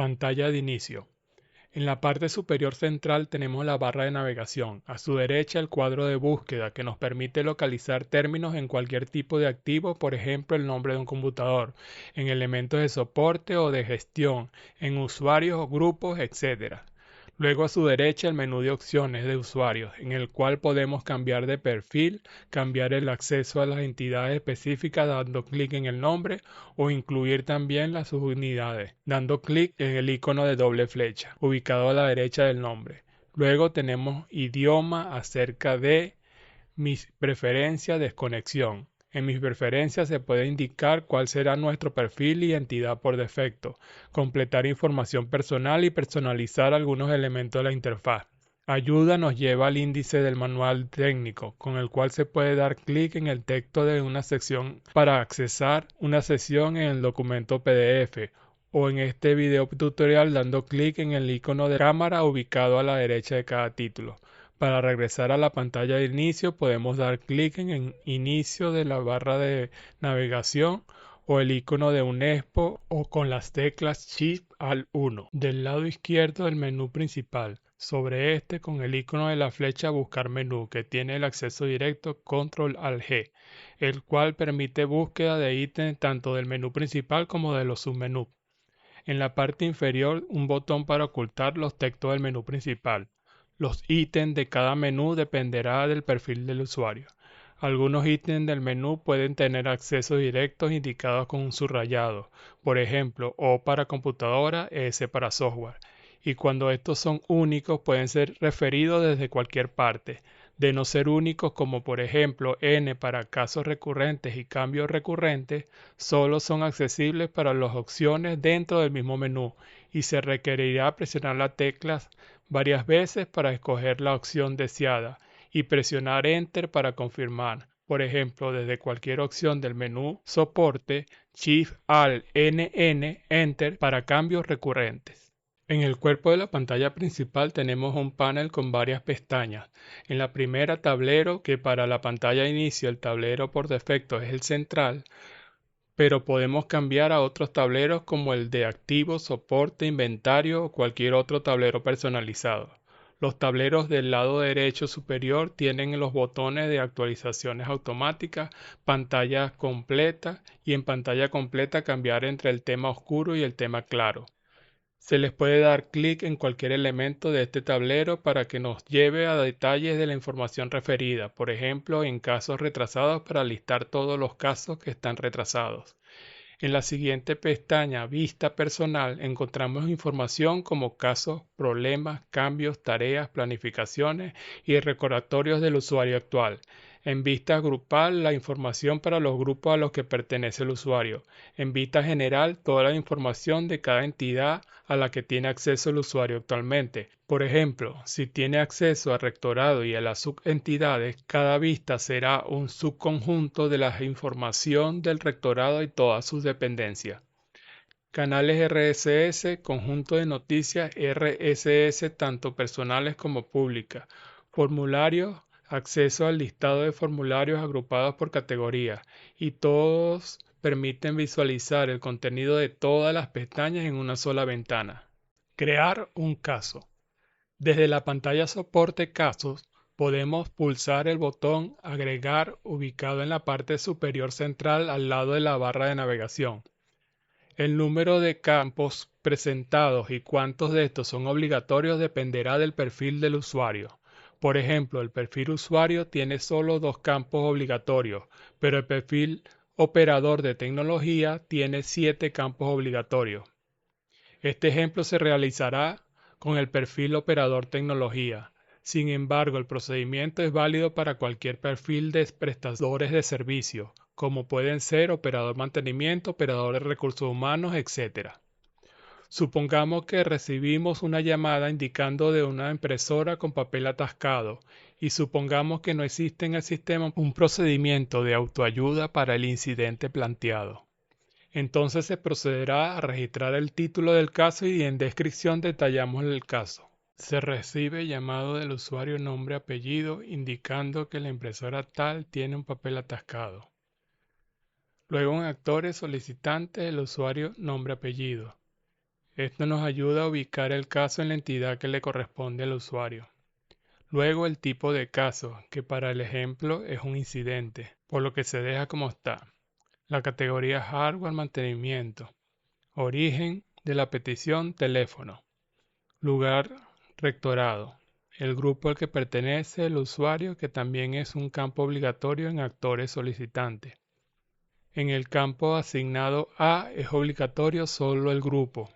Pantalla de inicio. En la parte superior central tenemos la barra de navegación. A su derecha el cuadro de búsqueda que nos permite localizar términos en cualquier tipo de activo, por ejemplo el nombre de un computador, en elementos de soporte o de gestión, en usuarios o grupos, etc. Luego a su derecha el menú de opciones de usuarios, en el cual podemos cambiar de perfil, cambiar el acceso a las entidades específicas dando clic en el nombre o incluir también las subunidades, dando clic en el icono de doble flecha, ubicado a la derecha del nombre. Luego tenemos idioma acerca de mis preferencias de desconexión. En mis preferencias se puede indicar cuál será nuestro perfil y entidad por defecto, completar información personal y personalizar algunos elementos de la interfaz. Ayuda nos lleva al índice del manual técnico, con el cual se puede dar clic en el texto de una sección para accesar una sección en el documento PDF o en este video tutorial dando clic en el icono de cámara ubicado a la derecha de cada título. Para regresar a la pantalla de inicio podemos dar clic en inicio de la barra de navegación o el icono de un expo o con las teclas Shift al 1. Del lado izquierdo del menú principal, sobre este con el icono de la flecha buscar menú que tiene el acceso directo Control al G, el cual permite búsqueda de ítems tanto del menú principal como de los submenús. En la parte inferior un botón para ocultar los textos del menú principal. Los ítems de cada menú dependerá del perfil del usuario. Algunos ítems del menú pueden tener accesos directos indicados con un subrayado, por ejemplo, O para computadora, S para software. Y cuando estos son únicos pueden ser referidos desde cualquier parte. De no ser únicos, como por ejemplo N para casos recurrentes y cambios recurrentes, solo son accesibles para las opciones dentro del mismo menú y se requerirá presionar las teclas varias veces para escoger la opción deseada y presionar Enter para confirmar. Por ejemplo, desde cualquier opción del menú Soporte, Shift Alt NN Enter para cambios recurrentes. En el cuerpo de la pantalla principal tenemos un panel con varias pestañas. En la primera, tablero, que para la pantalla de inicio el tablero por defecto es el central, pero podemos cambiar a otros tableros como el de activo, soporte, inventario o cualquier otro tablero personalizado. Los tableros del lado derecho superior tienen los botones de actualizaciones automáticas, pantalla completa y en pantalla completa cambiar entre el tema oscuro y el tema claro. Se les puede dar clic en cualquier elemento de este tablero para que nos lleve a detalles de la información referida, por ejemplo, en casos retrasados para listar todos los casos que están retrasados. En la siguiente pestaña, Vista Personal, encontramos información como casos, problemas, cambios, tareas, planificaciones y recordatorios del usuario actual. En vista grupal, la información para los grupos a los que pertenece el usuario. En vista general, toda la información de cada entidad a la que tiene acceso el usuario actualmente. Por ejemplo, si tiene acceso al rectorado y a las subentidades, cada vista será un subconjunto de la información del rectorado y todas sus dependencias. Canales RSS, conjunto de noticias RSS tanto personales como públicas. Formularios, acceso al listado de formularios agrupados por categoría y todos permiten visualizar el contenido de todas las pestañas en una sola ventana. Crear un caso. Desde la pantalla Soporte Casos podemos pulsar el botón Agregar ubicado en la parte superior central al lado de la barra de navegación. El número de campos presentados y cuántos de estos son obligatorios dependerá del perfil del usuario. Por ejemplo, el perfil usuario tiene solo 2 campos obligatorios, pero el perfil operador de tecnología tiene 7 campos obligatorios. Este ejemplo se realizará con el perfil operador tecnología. Sin embargo, el procedimiento es válido para cualquier perfil de prestadores de servicio, como pueden ser operador mantenimiento, operador de recursos humanos, etc. Supongamos que recibimos una llamada indicando de una impresora con papel atascado y supongamos que no existe en el sistema un procedimiento de autoayuda para el incidente planteado. Entonces se procederá a registrar el título del caso y en descripción detallamos el caso. Se recibe llamado del usuario nombre apellido indicando que la impresora tal tiene un papel atascado. Luego en actores solicitantes el usuario nombre apellido. Esto nos ayuda a ubicar el caso en la entidad que le corresponde al usuario. Luego el tipo de caso, que para el ejemplo es un incidente, por lo que se deja como está. La categoría hardware mantenimiento. Origen de la petición teléfono. Lugar rectorado. El grupo al que pertenece el usuario, que también es un campo obligatorio en actores solicitantes. En el campo asignado A es obligatorio solo el grupo.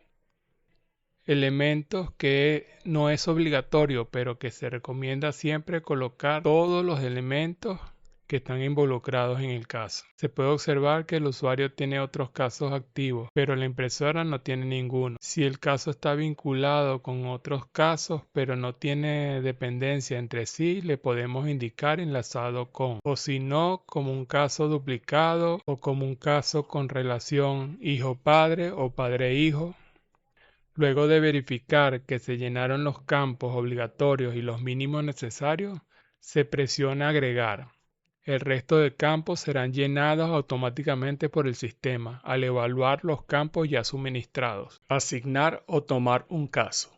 Elementos que no es obligatorio, pero que se recomienda siempre colocar todos los elementos que están involucrados en el caso. Se puede observar que el usuario tiene otros casos activos, pero la impresora no tiene ninguno. Si el caso está vinculado con otros casos, pero no tiene dependencia entre sí, le podemos indicar enlazado con, o si no, como un caso duplicado o como un caso con relación hijo-padre o padre-hijo. Luego de verificar que se llenaron los campos obligatorios y los mínimos necesarios, se presiona agregar. El resto de campos serán llenados automáticamente por el sistema al evaluar los campos ya suministrados. Asignar o tomar un caso.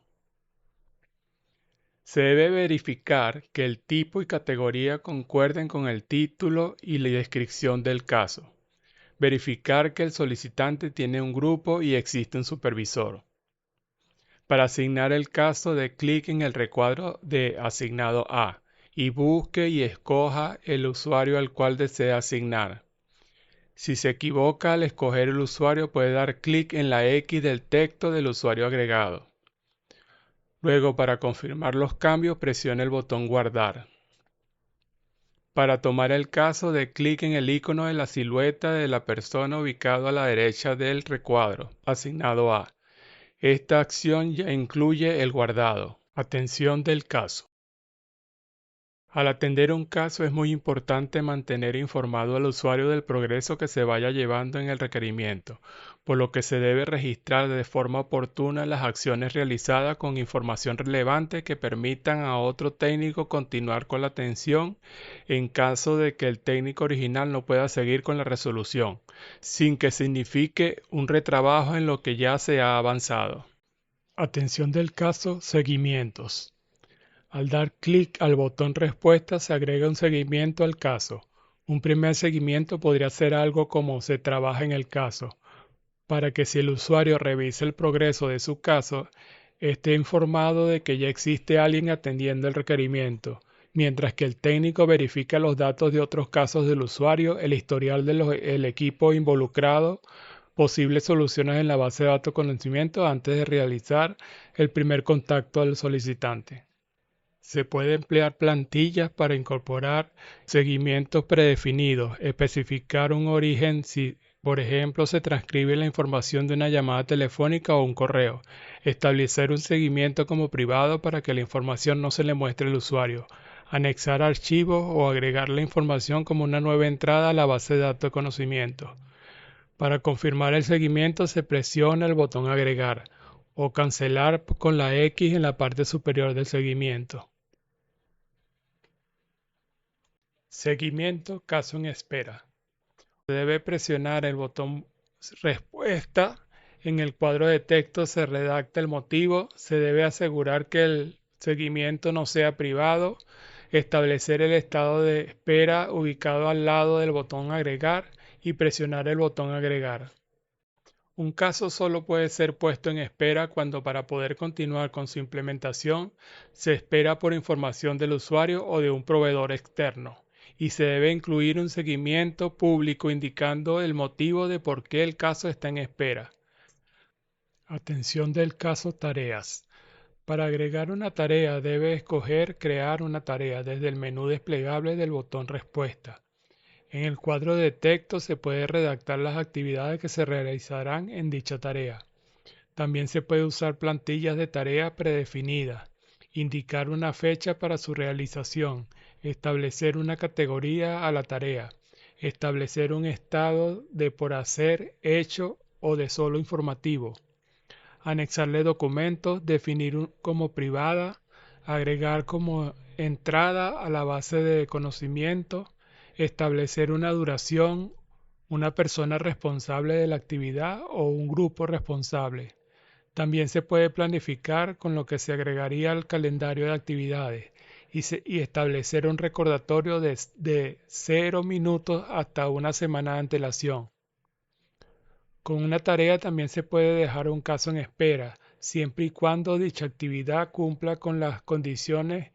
Se debe verificar que el tipo y categoría concuerden con el título y la descripción del caso. Verificar que el solicitante tiene un grupo y existe un supervisor. Para asignar el caso, dé clic en el recuadro de asignado a y busque y escoja el usuario al cual desea asignar. Si se equivoca al escoger el usuario, puede dar clic en la X del texto del usuario agregado. Luego, para confirmar los cambios, presione el botón Guardar. Para tomar el caso, dé clic en el icono de la silueta de la persona ubicado a la derecha del recuadro, asignado a. Esta acción ya incluye el guardado. Atención del caso. Al atender un caso es muy importante mantener informado al usuario del progreso que se vaya llevando en el requerimiento, por lo que se debe registrar de forma oportuna las acciones realizadas con información relevante que permitan a otro técnico continuar con la atención en caso de que el técnico original no pueda seguir con la resolución, sin que signifique un retrabajo en lo que ya se ha avanzado. Atención del caso, seguimientos. Al dar clic al botón Respuesta se agrega un seguimiento al caso. Un primer seguimiento podría ser algo como se trabaja en el caso, para que si el usuario revisa el progreso de su caso, esté informado de que ya existe alguien atendiendo el requerimiento, mientras que el técnico verifica los datos de otros casos del usuario, el historial del equipo involucrado, posibles soluciones en la base de datos conocimiento antes de realizar el primer contacto al solicitante. Se puede emplear plantillas para incorporar seguimientos predefinidos, especificar un origen si, por ejemplo, se transcribe la información de una llamada telefónica o un correo, establecer un seguimiento como privado para que la información no se le muestre al usuario, anexar archivos o agregar la información como una nueva entrada a la base de datos de conocimiento. Para confirmar el seguimiento se presiona el botón Agregar o Cancelar con la X en la parte superior del seguimiento. Seguimiento, caso en espera. Se debe presionar el botón Respuesta. En el cuadro de texto se redacta el motivo. Se debe asegurar que el seguimiento no sea privado. Establecer el estado de espera ubicado al lado del botón Agregar y presionar el botón Agregar. Un caso solo puede ser puesto en espera cuando para poder continuar con su implementación se espera por información del usuario o de un proveedor externo, y se debe incluir un seguimiento público indicando el motivo de por qué el caso está en espera. Atención del caso tareas. Para agregar una tarea debe escoger Crear una tarea desde el menú desplegable del botón Respuesta. En el cuadro de texto se puede redactar las actividades que se realizarán en dicha tarea. También se puede usar plantillas de tarea predefinidas, indicar una fecha para su realización, establecer una categoría a la tarea, establecer un estado de por hacer, hecho o de solo informativo, anexarle documentos, definir como privada, agregar como entrada a la base de conocimiento, establecer una duración, una persona responsable de la actividad o un grupo responsable. También se puede planificar con lo que se agregaría al calendario de actividades y establecer un recordatorio de 0 minutos hasta una semana de antelación. Con una tarea también se puede dejar un caso en espera, siempre y cuando dicha actividad cumpla con las condiciones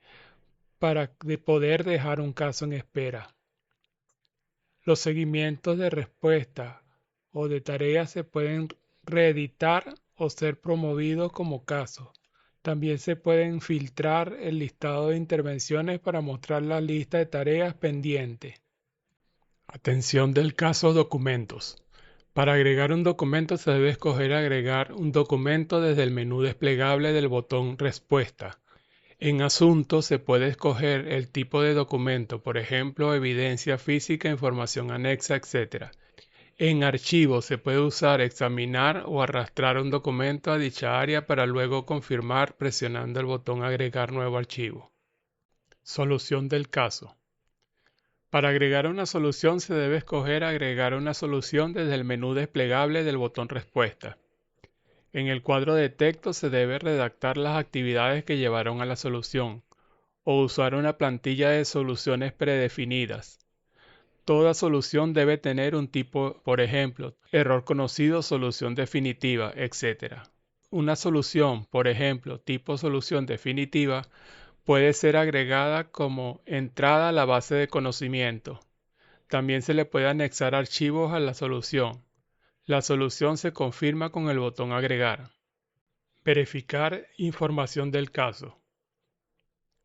para poder dejar un caso en espera. Los seguimientos de respuesta o de tareas se pueden reeditar o ser promovidos como casos. También se pueden filtrar el listado de intervenciones para mostrar la lista de tareas pendientes. Atención del caso documentos. Para agregar un documento se debe escoger agregar un documento desde el menú desplegable del botón Respuesta. En Asuntos se puede escoger el tipo de documento, por ejemplo, evidencia física, información anexa, etc. En Archivos se puede usar examinar o arrastrar un documento a dicha área para luego confirmar presionando el botón Agregar nuevo archivo. Solución del caso. Para agregar una solución se debe escoger agregar una solución desde el menú desplegable del botón Respuesta. En el cuadro de texto se debe redactar las actividades que llevaron a la solución o usar una plantilla de soluciones predefinidas. Toda solución debe tener un tipo, por ejemplo, error conocido, solución definitiva, etc. Una solución, por ejemplo, tipo solución definitiva, puede ser agregada como entrada a la base de conocimiento. También se le puede anexar archivos a la solución. La solución se confirma con el botón Agregar. Verificar información del caso.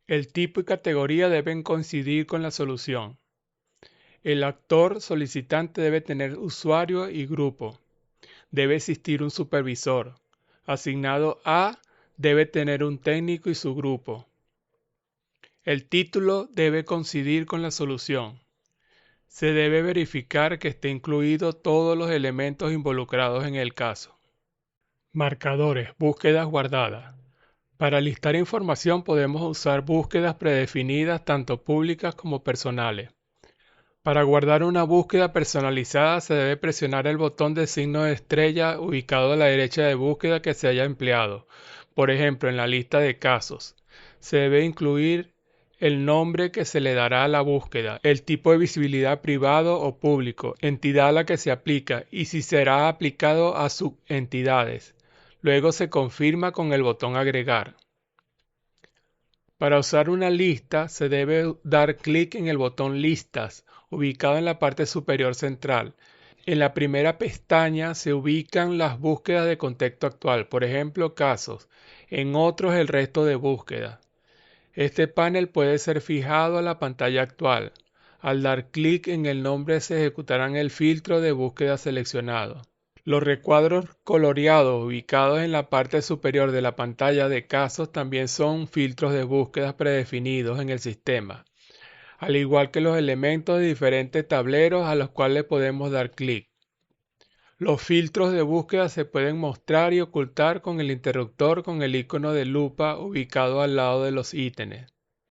El tipo y categoría deben coincidir con la solución. El actor solicitante debe tener usuario y grupo. Debe existir un supervisor. Asignado A debe tener un técnico y su grupo. El título debe coincidir con la solución. Se debe verificar que esté incluido todos los elementos involucrados en el caso. Marcadores, búsquedas guardadas. Para listar información podemos usar búsquedas predefinidas tanto públicas como personales. Para guardar una búsqueda personalizada se debe presionar el botón de signo de estrella ubicado a la derecha de búsqueda que se haya empleado. Por ejemplo, en la lista de casos, se debe incluir el nombre que se le dará a la búsqueda, el tipo de visibilidad privado o público, entidad a la que se aplica y si será aplicado a subentidades. Luego se confirma con el botón Agregar. Para usar una lista se debe dar clic en el botón Listas, ubicado en la parte superior central. En la primera pestaña se ubican las búsquedas de contexto actual, por ejemplo, casos. En otros el resto de búsquedas. Este panel puede ser fijado a la pantalla actual. Al dar clic en el nombre se ejecutará el filtro de búsqueda seleccionado. Los recuadros coloreados ubicados en la parte superior de la pantalla de casos también son filtros de búsqueda predefinidos en el sistema, al igual que los elementos de diferentes tableros a los cuales podemos dar clic. Los filtros de búsqueda se pueden mostrar y ocultar con el interruptor con el icono de lupa ubicado al lado de los ítems.